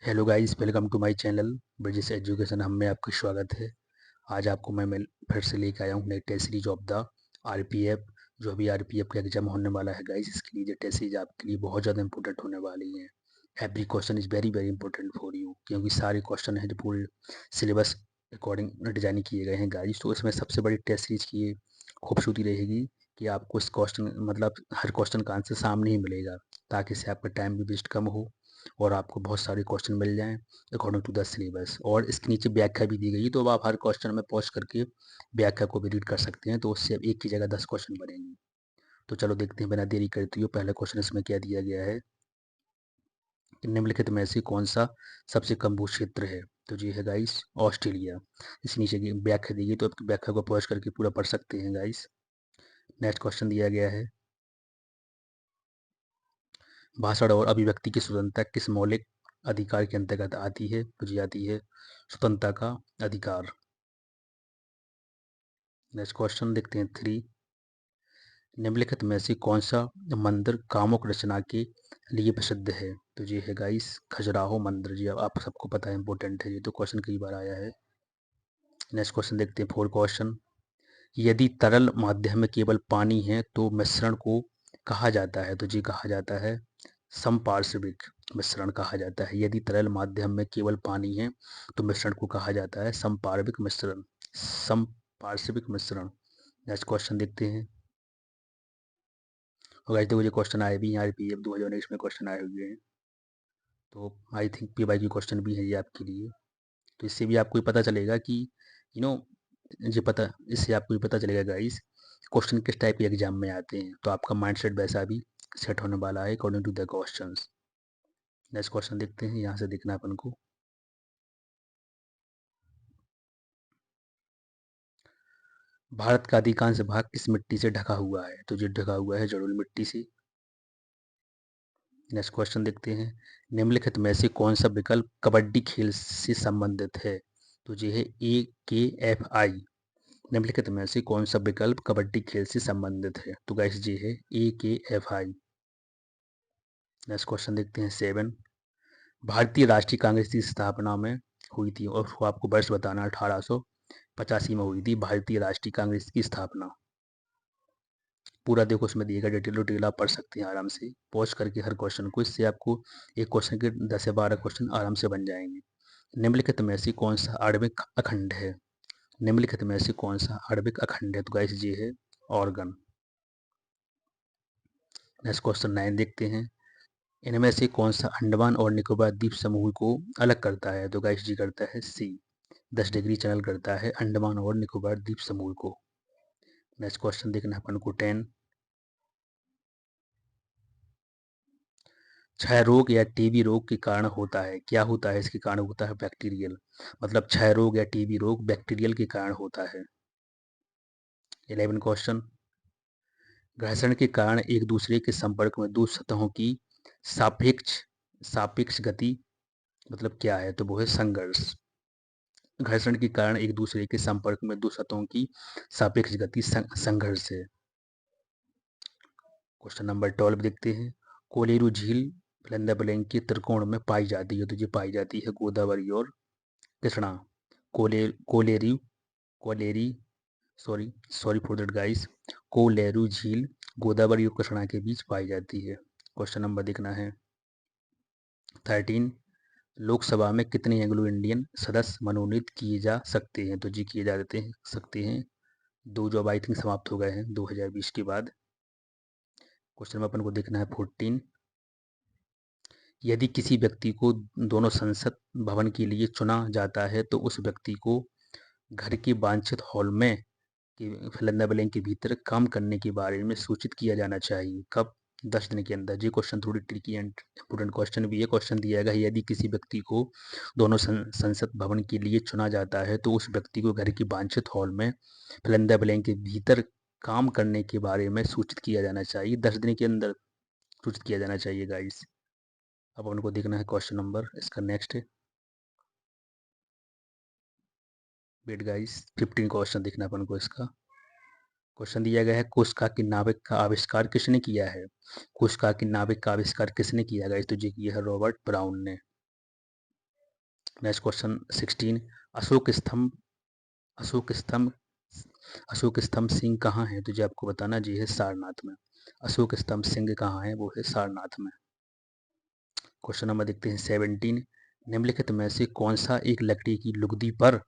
Hello guys, welcome to my channel Brijesh education. हम में आपका स्वागत है। आज आपको मैं फिर से लेकर आया हूँ नई test series of the RPF. जो अभी आरपीएफ का एग्जाम होने वाला है गाइस, इसके लिए जो टेस्ट सीरीज आपके लिए बहुत ज़्यादा इंपॉर्टेंट होने वाली है। Every question is very very important for you, क्योंकि सारे क्वेश्चन हैं जो पूरे सिलेबस अकॉर्डिंग डिजाइन किए गए हैं गाइस। तो इसमें सबसे बड़ी टेस्ट सीरीज की ये खूबसूरती रहेगी कि आपको इस क्वेश्चन मतलब हर क्वेश्चन का आंसर सामने ही मिलेगा, ताकि इससे आपका टाइम भी वेस्ट कम हो और आपको बहुत सारे क्वेश्चन मिल जाएं अकॉर्डिंग टू द सिलेबस। और इसके नीचे व्याख्या भी दी गई है, तो अब आप हर क्वेश्चन में पॉज करके व्याख्या को भी रीड कर सकते हैं, तो उससे अब एक की जगह 10 क्वेश्चन बनेंगे। तो चलो देखते हैं बिना देरी करते हुए पहला क्वेश्चन इसमें क्या दिया गया है कि निम्नलिखित में से कौन सा सबसे कम भू क्षेत्र है। तो जी है गाइस ऑस्ट्रेलिया। इस नीचे की व्याख्या दी गई, तो आपकी व्याख्या को पॉज करके पूरा पढ़ सकते हैं गाइस। नेक्स्ट क्वेश्चन दिया गया है, भाषण और अभिव्यक्ति की स्वतंत्रता किस मौलिक अधिकार के अंतर्गत आती है। तो जी आती है स्वतंत्रता का अधिकार। नेक्स्ट क्वेश्चन देखते हैं 3, निम्नलिखित में से कौन सा मंदिर कामुक रचना के लिए प्रसिद्ध है। तो ये है गाइस खजुराहो मंदिर। जी आप सबको पता है, इंपॉर्टेंट है ये, तो क्वेश्चन कई बार आया है। नेक्स्ट क्वेश्चन देखते हैं 4 क्वेश्चन, यदि तरल माध्यम में केवल पानी है तो मिश्रण को कहा जाता है। तो जी कहा जाता है समपार्श्विक मिश्रण कहा जाता है। यदि तरल माध्यम में केवल पानी है तो मिश्रण को कहा जाता है समपार्विक मिश्रण, समपार्श्विक मिश्रण। नेक्स्ट क्वेश्चन देखते हैं। और गाइस देखो, ये क्वेश्चन आए भी हैं आरपीएफ 2019 में क्वेश्चन आए हुए हैं, तो आई थिंक पीवाई की क्वेश्चन भी है ये आपके लिए। तो इससे भी आपको ये पता चलेगा कि यू नो ये पता इससे आपको ये पता चलेगा गाइस क्वेश्चन किस टाइप के एग्जाम में आते हैं, तो आपका माइंडसेट वैसा भी सेट होने वाला है according to the questions. Next question देखते हैं, यहाँ से देखना अपन को, भारत का अधिकांश भाग किस मिट्टी से ढका हुआ है। तो ये ढका हुआ है जलोढ़ मिट्टी से। नेक्स्ट क्वेश्चन देखते हैं, निम्नलिखित में से कौन सा विकल्प कबड्डी खेल से संबंधित है। तो ये है AKFI। निम्नलिखित में से कौन सा विकल्प कबड्डी खेल से संबंधित है। तो गाइस ये है AKFI। नेक्स्ट क्वेश्चन देखते हैं 7, भारतीय राष्ट्रीय कांग्रेस की स्थापना में हुई थी, और उसको आपको वर्ष बताना 1885 में हुई थी भारतीय राष्ट्रीय कांग्रेस की स्थापना। पूरा देखो उसमें दिएगा डिटेल डिटेल, आप पढ़ सकते हैं आराम से पॉज करके हर क्वेश्चन को। इससे आपको एक क्वेश्चन के 10 से 12 क्वेश्चन आराम से बन जाएंगे। निम्नलिखित में से कौन सा आणविक अखंड है। निम्नलिखित में से कौन सा आणविक अखंड है। तो गाइस ये है ऑर्गन। नेक्स्ट क्वेश्चन 9 देखते हैं, इनमें से कौन सा अंडमान और निकोबार द्वीप समूह को अलग करता है। तो गाइस जी करता है सी, 10 डिग्री चैनल करता है अंडमान और निकोबार द्वीप समूह को। नेक्स्ट क्वेश्चन देखना है अपन को 10, क्षय रोग या टीबी रोग के कारण होता है। क्या होता है इसके कारण होता है बैक्टीरियल, मतलब क्षय रोग या टीबी रोग बैक्टीरियल के कारण होता है। 11 क्वेश्चन, घर्षण के कारण एक दूसरे के संपर्क में दो सतहों की सापेक्ष सापेक्ष गति मतलब क्या है। तो वो है संघर्ष। घर्षण के कारण एक दूसरे के संपर्क में दो सतहों की सापेक्ष गति संघर्ष है। क्वेश्चन नंबर 12 देखते हैं, कोलेरू झील फिलिंदा के त्रिकोण में पाई जाती है। तो ये पाई जाती है गोदावरी और Krishna. Koleri Koleri sorry sorry for that guys, Kolleru झील गोदावरी और कृष्णा के बीच पाई जाती है। क्वेश्चन नंबर देखना है 13, लोकसभा में कितने एंग्लो इंडियन सदस्य मनोनीत किए जा सकते हैं। तो जी किए जा सकते हैं 2, जो अब आई थिंक समाप्त हो गए हैं 2020 के बाद। क्वेश्चन में अपन को देखना है 14, यदि किसी व्यक्ति को दोनों संसद भवन के लिए चुना जाता है तो उस व्यक्ति को घर के वांछित हॉल में कि फिलिंदा ब्लैंक के भीतर काम करने के बारे में सूचित किया जाना चाहिए। कब? 10 दिन के अंदर। ये क्वेश्चन थोड़ी ट्रिकी एंड इम्पोर्टेंट क्वेश्चन भी है। क्वेश्चन दिया गया है, यदि किसी व्यक्ति को दोनों संसद भवन के लिए चुना जाता है तो उस व्यक्ति को घर की वांछित हॉल में फिलिंदा ब्लैंक के भीतर काम करने के बारे में सूचित किया जाना चाहिए। 10 दिन के अंदर सूचित किया जाना चाहिए गाइस। अब उनको देखना है क्वेश्चन नंबर इसका नेक्स्ट है, वेट गाइस 15 क्वेश्चन देखना अपन को इसका। क्वेश्चन दिया गया है, कोशिका की नाभिक का आविष्कार किसने किया है। कोशिका की नाभिक का आविष्कार किसने किया गया, तो ये किया है रॉबर्ट ब्राउन ने। नेक्स्ट क्वेश्चन 16, अशोक स्तंभ अशोक स्तंभ अशोक स्तंभ सिंह कहाँ है? तो जी आपको बताना जी है सारनाथ में। अशोक स्तंभ सिंह कहाँ है? वो है सारनाथ में। क्वेश्चन नंबर देखते हैं 17, निम्नलिखित में से कौन सा एक लकड़ी की लुगदी पर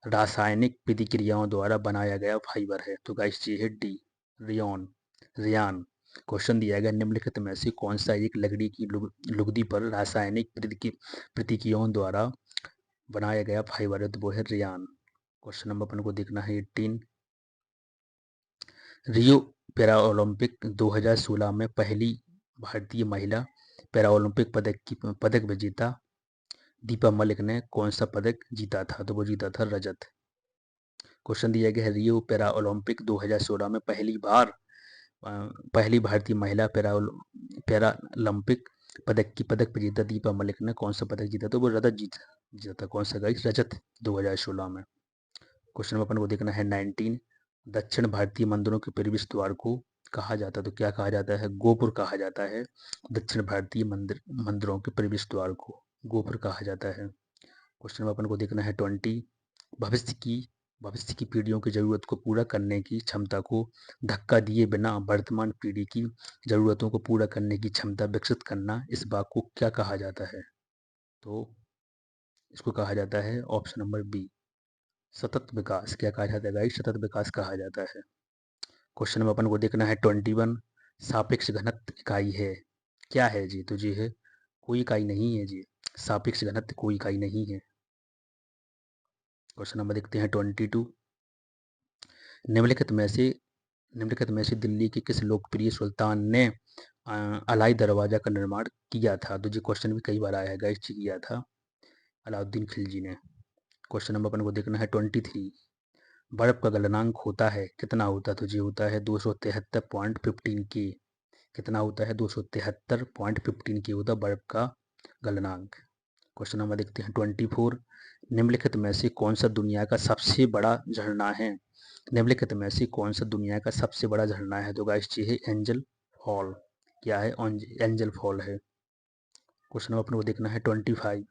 रासायनिक प्रतिक्रियाओं द्वारा बनाया गया फाइबर है? तो गाइस ये है डी, रियोन रियान। क्वेश्चन दिया गया निम्नलिखित में से कौन सा एक लकड़ी की लुगदी पर रासायनिक प्रतिक्रियाओं द्वारा बनाया गया फाइबर है? तो वो है रियान। क्वेश्चन नंबर अपन को देखना है 18, रियो पैरा ओलंपिक 2016 में पहली भारतीय महिला पैरा ओलंपिक पदक विजेता दीपा मलिक ने कौन सा पदक जीता था? तो वो जीता था रजत। क्वेश्चन दिया गया है रियो पैरा ओलंपिक 2016 में पहली भारतीय महिला पैरालंपिक पदक विजेता दीपा मलिक ने कौन सा पदक जीता? तो वो रजत जीता था। कौन सा गाइस? रजत 2016 में। क्वेश्चन अपन को देखना है 19, दक्षिण भारतीय मंदिरों के प्रवेश द्वार को कहा जाता है? तो क्या कहा जाता है? गोपुर कहा जाता है। दक्षिण भारतीय मंदिरों के प्रवेश द्वार को गोपुर कहा जाता है। क्वेश्चन में अपन को देखना है 20, भविष्य की भविष्य की पीढ़ियों की जरूरत को पूरा करने की क्षमता को धक्का दिए बिना वर्तमान पीढ़ी की जरूरतों को पूरा करने की क्षमता विकसित करना, इस बात को क्या कहा जाता है? तो इसको कहा जाता है ऑप्शन नंबर बी, सतत विकास। क्या कहा जाता है गाइस? सतत विकास कहा जाता है। क्वेश्चन में अपन को देखना है 21, सापेक्ष घनत्व इकाई है क्या है जी? तो जी है कोई इकाई नहीं है जी, सापेक्ष घनत्व कोई इकाई नहीं है। क्वेश्चन नंबर देखते हैं 22, निम्नलिखित में से दिल्ली के किस लोकप्रिय सुल्तान ने अलाई दरवाजा का निर्माण किया था? तो जी क्वेश्चन भी कई बार आया है गाइस, किया था अलाउद्दीन खिलजी ने। क्वेश्चन नंबर अपन को देखना है 23, बर्फ का गलनांक होता है कितना होता है? तो जी होता है 273.15 के। कितना होता है? 273.15 के होता है बर्फ का गलनांक। क्वेश्चन नंबर देखते हैं 24, निम्नलिखित में से कौन सा दुनिया का सबसे बड़ा झरना है? निम्नलिखित में से कौन सा दुनिया का सबसे बड़ा झरना है? तो गाइस ये है एंजल फॉल। क्या है? एंजल फॉल है। क्वेश्चन नंबर अपन को देखना है 25,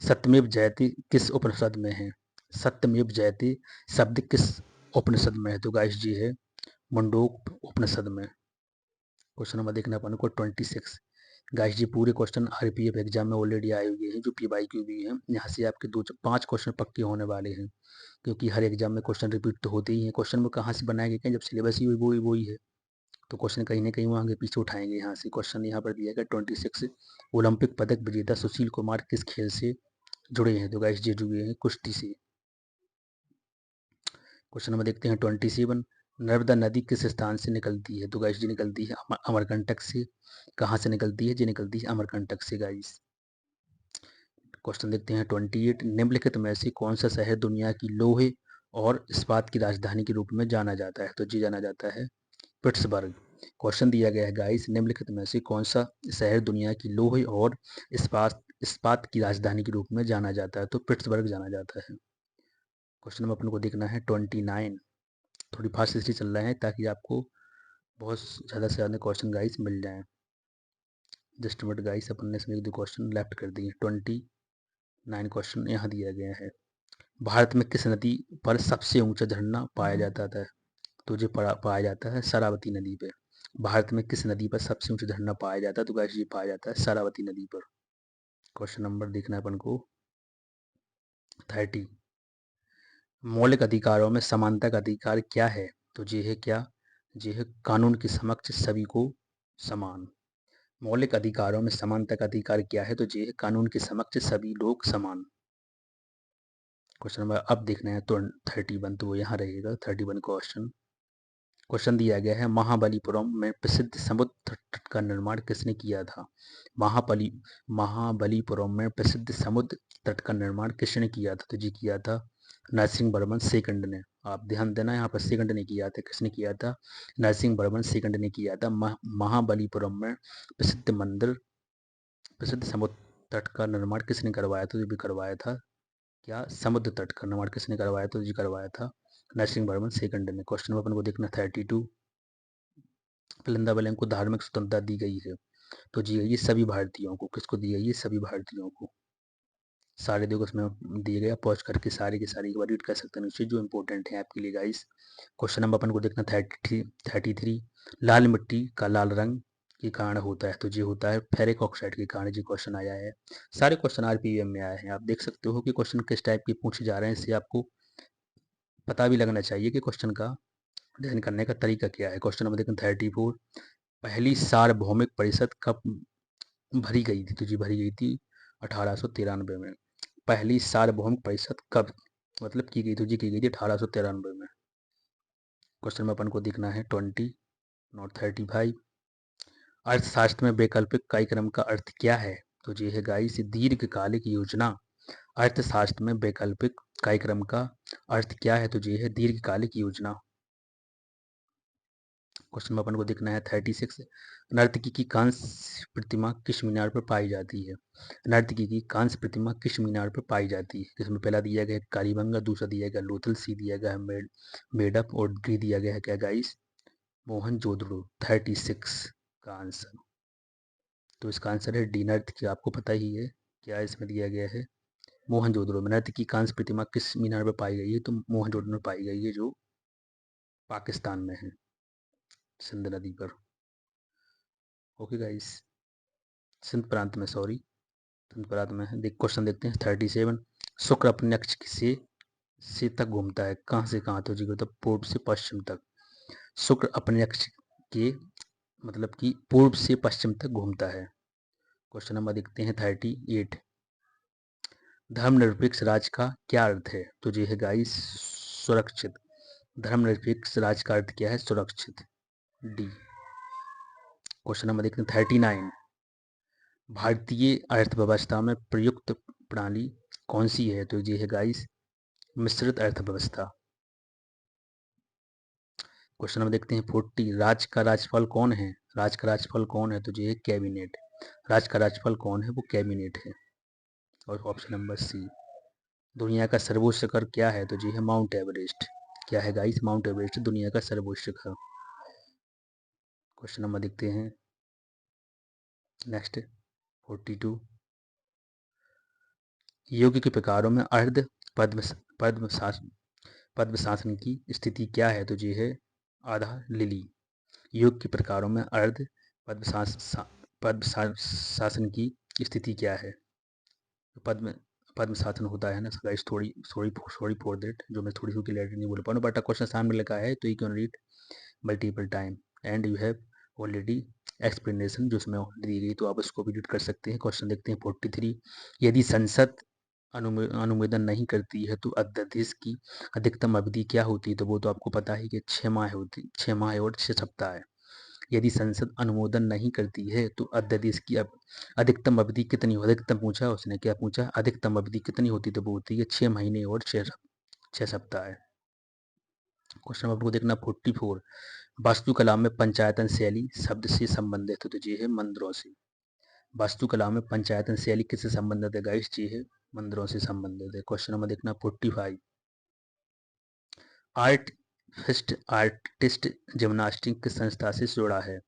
सत्यमेव जयते किस उपनिषद में है? सत्यमेव जयते शब्द किस उपनिषद में है? तो गाइस जी है मुंडोक उपनिषद में। क्वेश्चन नंबर देखना अपन को 26, गाइस जी पूरे क्वेश्चन आरपीएफ एग्जाम में ऑलरेडी आए हुए हैं, जो पीवाईक्यू भी है। यहाँ से आपके 5 क्वेश्चन पक्के होने वाले हैं, क्योंकि हर एग्जाम में क्वेश्चन रिपीट तो होते ही हैं। क्वेश्चन में कहाँ से बनाए गए? जब सिलेबस ही वही है, तो क्वेश्चन कहीं ना कहीं वो आगे पीछे उठाएंगे। यहाँ से क्वेश्चन यहाँ पर दिया गया 26, ओलंपिक पदक विजेता सुशील कुमार किस खेल से जुड़े हैं? तो गाइस जी जुड़े हैं कुश्ती से। क्वेश्चन नंबर देखते हैं 27, नर्मदा नदी किस स्थान से निकलती है? तो गाइस जी निकलती है अमरकंटक से। कहाँ से निकलती है? जी निकलती है अमरकंटक से गाइस। क्वेश्चन देखते हैं 28, निम्नलिखित में से कौन सा शहर दुनिया की लोहे और इस्पात की राजधानी के रूप में जाना जाता है? तो जी जाना जाता है पिट्सबर्ग। क्वेश्चन दिया गया है गाइस, निम्नलिखित में से कौन सा शहर दुनिया की लोहे और इस्पात इस्पात की राजधानी के रूप में जाना जाता है? तो पिट्सबर्ग जाना जाता है। क्वेश्चन में अपन को देखना है 29, थोड़ी फास्ट हिस्ट्री चल रहे हैं ताकि आपको बहुत ज़्यादा से ज़्यादा क्वेश्चन गाइस मिल जाएं। जस्ट मिनट गाइस, अपन ने इसमें 1-2 क्वेश्चन लेफ्ट कर दिए। 29 क्वेश्चन यहाँ दिया गया है, भारत में किस नदी पर सबसे ऊंचा झरना पाया जाता है? तो जो पाया जाता है शरावती नदी पे। भारत में किस नदी पर सबसे ऊंचा झरना पाया जाता है? तो गाइस ये पाया जाता है शरावती नदी पर। क्वेश्चन नंबर देखना है अपन को 30, मौलिक अधिकारों में समानता का अधिकार क्या है? तो ये है क्या? ये है कानून के समक्ष सभी को समान। मौलिक अधिकारों में समानता का अधिकार क्या है? तो ये है कानून के समक्ष सभी लोग समान। क्वेश्चन नंबर अब देखना है तो 31, तो वो यहाँ रहेगा 31 क्वेश्चन। क्वेश्चन दिया गया है, महाबलीपुरम में प्रसिद्ध समुद्र तट का निर्माण किसने किया था? महाबलीपुरम में प्रसिद्ध समुद्र तट का निर्माण किसने किया था? तो जी किया था नरसिंह वर्मन सेकंड ने। आप ध्यान देना, यहाँ पर सेकंड ने किया था। किसने किया था? नरसिंह वर्मन सेकंड ने किया था। महाबलीपुरम में प्रसिद्ध समुद्र तट का निर्माण किसने करवाया था? जो भी करवाया था क्या? समुद्र तट का निर्माण किसने करवाया? तो जी करवाया था नरसिंह वर्मन सेकंड ने। क्वेश्चन अपन को देखना 32, वृंदावन को धार्मिक स्वतंत्रता दी गई है, तो जी ये सभी भारतीयों को। किसको दी गई है? सभी भारतीयों को। सारे देखो उसमें दिए गए, पॉज करके सारी की सारी एक बार रीड कर सकते हैं नीचे जो इंपॉर्टेंट है आपके लिए गाइस। क्वेश्चन नंबर अपन को देखना 33। लाल मिट्टी का लाल रंग के कारण होता है, तो ये होता है फेरिक ऑक्साइड के कारण। ये क्वेश्चन आया है, सारे क्वेश्चन आरपीएम में आए हैं। आप देख सकते हो कि क्वेश्चन किस टाइप के पूछे जा रहे हैं, इससे आपको पता भी लगना चाहिए कि क्वेश्चन का अध्ययन करने का तरीका क्या है। क्वेश्चन नंबर देखना 34। पहली सार्वभौमिक परिषद कब भरी गई थी, तो जी भरी गई थी 1893 में। पहली सार्वभौमिक परिषद कब मतलब की गई, तो जी की गई थी 1893 में। क्वेश्चन में अपन को देखना है 20 नॉट 35। अर्थशास्त्र में वैकल्पिक कार्यक्रम का अर्थ क्या है, तो ये है गाइस दीर्घकालिक योजना। अर्थशास्त्र में वैकल्पिक कार्यक्रम का अर्थ क्या है, तो ये है दीर्घकालिक योजना। क्वेश्चन में अपन को देखना है 36। नर्तकी की कांस्य प्रतिमा किस मीनार पर पाई जाती है, नर्तकी की कांस्य प्रतिमा किस मीनार पर पाई जाती है। जिसमें पहला दिया गया है कालीबंगा, दूसरा दिया गया लोथल, सी दिया गया है मेडप और डी दिया गया है क्या गाइस, मोहनजोदड़ो। 36 का आंसर, तो इसका आंसर है डी नर्तकी। आपको पता ही है क्या इसमें दिया गया है, मोहनजोदड़ो में नर्तकी कांस्य प्रतिमा किस मीनार पर पाई गई है, तो मोहनजोदड़ो में पाई गई है जो पाकिस्तान में है, सिंध नदी पर। ओके गाइस, सिंध प्रांत में, सॉरी सिंध प्रांत में है। देख क्वेश्चन देखते हैं 37। शुक्र अपने अक्ष से तक घूमता है, कहाँ से कहाँ, तो जी मतलब पूर्व से पश्चिम तक। शुक्र अपने अक्ष के मतलब कि पूर्व से पश्चिम तक घूमता है। क्वेश्चन नंबर देखते हैं 38। धर्मनिरपेक्ष राज का क्या अर्थ है, तो जी है गाइस सुरक्षित। धर्मनिरपेक्ष राज का अर्थ क्या है, सुरक्षित, डी। क्वेश्चन नंबर देखते हैं 39। भारतीय अर्थव्यवस्था में प्रयुक्त प्रणाली कौन सी है, तो ये है गाइस मिश्रित अर्थव्यवस्था। क्वेश्चन नंबर देखते हैं 40। राज्य का राज्यपाल कौन है, राज्य का राज्यपाल कौन है, तो ये है कैबिनेट। राज्य का राज्यपाल कौन है, वो कैबिनेट है। और ऑप्शन नंबर सी। दुनिया का सर्वोच्च शिखर क्या है, तो ये है माउंट एवरेस्ट। क्या है गाइस, माउंट एवरेस्ट दुनिया का सर्वोच्च शिखर। क्वेश्चन नंबर देखते हैं नेक्स्ट 42। योग के प्रकारों में अर्ध पद्म पद्म पद्म शासन की स्थिति क्या है, तो ये है आधा लिली। योग के प्रकारों में अर्ध पद्म शासन की स्थिति क्या है, तो पद्म पद्म शासन होता है ना गाइस। थोड़ी सॉरी सॉरी फॉर दैट, जो मैं थोड़ी सी क्लियरिटी नहीं बोल पा रहा हूँ, बट क्वेश्चन सामने लिखा है तो you can read multiple time and you have already explanation जो उसमें दी गई, तो आप उसको भी रीड कर सकते हैं। क्वेश्चन देखते हैं 43। यदि संसद अनुमोदन नहीं करती है तो अध्यादेश की अधिकतम अवधि क्या होती है, तो वो तो आपको पता है कि 6 माह होती, 6 माह और 6 सप्ताह है। यदि संसद अनुमोदन नहीं करती है तो अध्यादेश की अधिकतम अवधि कितनी हो, अधिकतम पूछा उसने, क्या पूछा, अधिकतम अवधि कितनी होती, तो वो होती है 6 महीने और 6 सप्ताह है। क्वेश्चन नंबर को देखना 44। वास्तुकला में पंचायतन शैली शब्द से संबंधित है, तो ये है मंदिरों से। वास्तुकला में पंचायतन शैली किससे संबंधित है गाइस, ये है मंदिरों से संबंधित है। क्वेश्चन नंबर देखना 45। आर्ट फिस्ट आर्टिस्ट जिम्नास्टिक किस संस्था से जुड़ा है,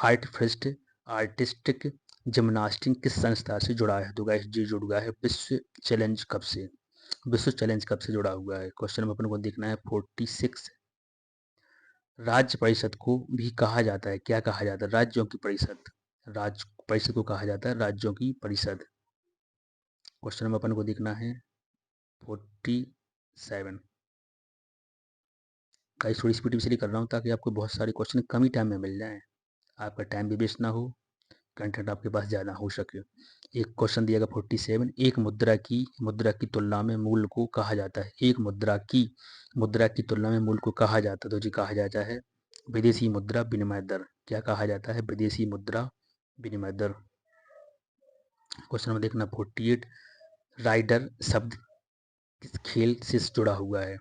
आर्ट फिस्ट आर्टिस्टिक जिम्नास्टिक किस संस्था से जुड़ा है, तो गाइस जी जुड़ गया है विश्व चैलेंज कप से। विश्व चैलेंज कप से जुड़ा हुआ है। क्वेश्चन में अपन को देखना है 46। राज्य परिषद को भी कहा जाता है, क्या कहा जाता है, राज्यों की परिषद। राज्य परिषद को कहा जाता है राज्यों की परिषद। क्वेश्चन में अपन को देखना है 47। गाइस थोड़ी स्पीड इसलिए कर रहा हूँ ताकि आपको बहुत सारे क्वेश्चन कम ही टाइम में मिल जाएं, आपका टाइम भी वेस्ट ना हो, कंटेंट आपके पास ज़्यादा हो सके। एक क्वेश्चन दिया गया 47। एक मुद्रा की तुलना में मूल्य को कहा जाता है, एक मुद्रा की तुलना में मूल्य को कहा जाता है, तो जी कहा जाता है विदेशी मुद्रा विनिमय दर। क्या कहा जाता है, विदेशी मुद्रा विनिमय दर। क्वेश्चन नंबर देखना 48। राइडर शब्द किस खेल से जुड़ा हुआ है,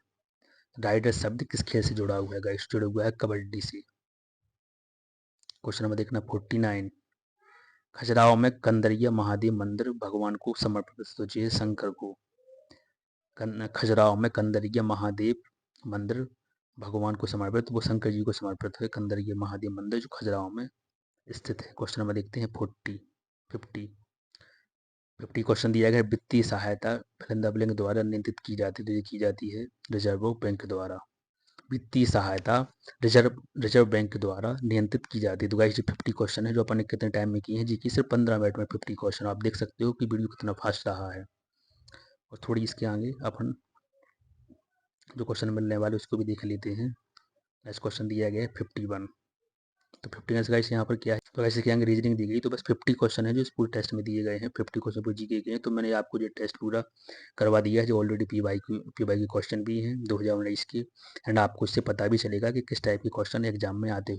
राइडर शब्द किस खेल से जुड़ा हुआ है गाइस, जुड़ा हुआ है कबड्डी से। क्वेश्चन नंबर देखना 49। खजुराहो में कंदरिया महादेव मंदिर भगवान को समर्पित, तो ये शंकर को। खजुराहो में कंदरिया महादेव मंदिर भगवान को समर्पित, वो शंकर जी को समर्पित है कंदरिया महादेव मंदिर जो खजुराहो में स्थित है। क्वेश्चन नंबर देखते हैं 50। 50 क्वेश्चन दिया गया है। वित्तीय सहायता फिलिंदा ब्लैंक द्वारा नियंत्रित की जाती है, तो ये की जाती है रिजर्व बैंक द्वारा। वित्तीय सहायता रिजर्व बैंक द्वारा नियंत्रित की जाती है। तो गाइस ये 50 क्वेश्चन है जो अपन ने कितने टाइम में किए हैं जी, कि सिर्फ 15 मिनट में 50 क्वेश्चन। आप देख सकते हो कि वीडियो कितना फास्ट रहा है। और थोड़ी इसके आगे अपन जो क्वेश्चन मिलने वाले उसको भी देख लेते हैं। नेक्स्ट क्वेश्चन दिया गया है 51। तो 50 गाइस यहाँ पर क्या है, तो ऐसे क्या रीजनिंग दी गई। तो बस 50 क्वेश्चन है जो इस पूरे टेस्ट में दिए गए हैं। 50 क्वेश्चन पूरे जीके के हैं। तो मैंने आपको जो टेस्ट पूरा करवा दिया है, जो ऑलरेडी पी वाई के क्वेश्चन भी हैं 2019 के। एंड आपको इससे पता भी चलेगा कि किस टाइप के क्वेश्चन एग्जाम में आते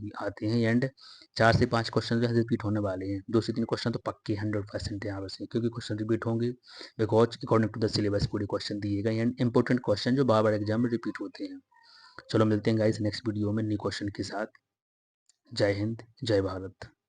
हैं। एंड 4 से 5 क्वेश्चन जो है रिपीट होने वाले हैं। 2 से 3 क्वेश्चन तो पक्के 100% यहाँ से, क्योंकि क्वेश्चन रिपीट होंगे because according to the syllabus पूरे क्वेश्चन दिए गए एंड इंपॉर्टेंट क्वेश्चन जो बार बार एग्जाम में रिपीट होते हैं। चलो मिलते हैं गाइस नेक्स्ट वीडियो में न्यू क्वेश्चन के साथ। जय हिंद, जय भारत।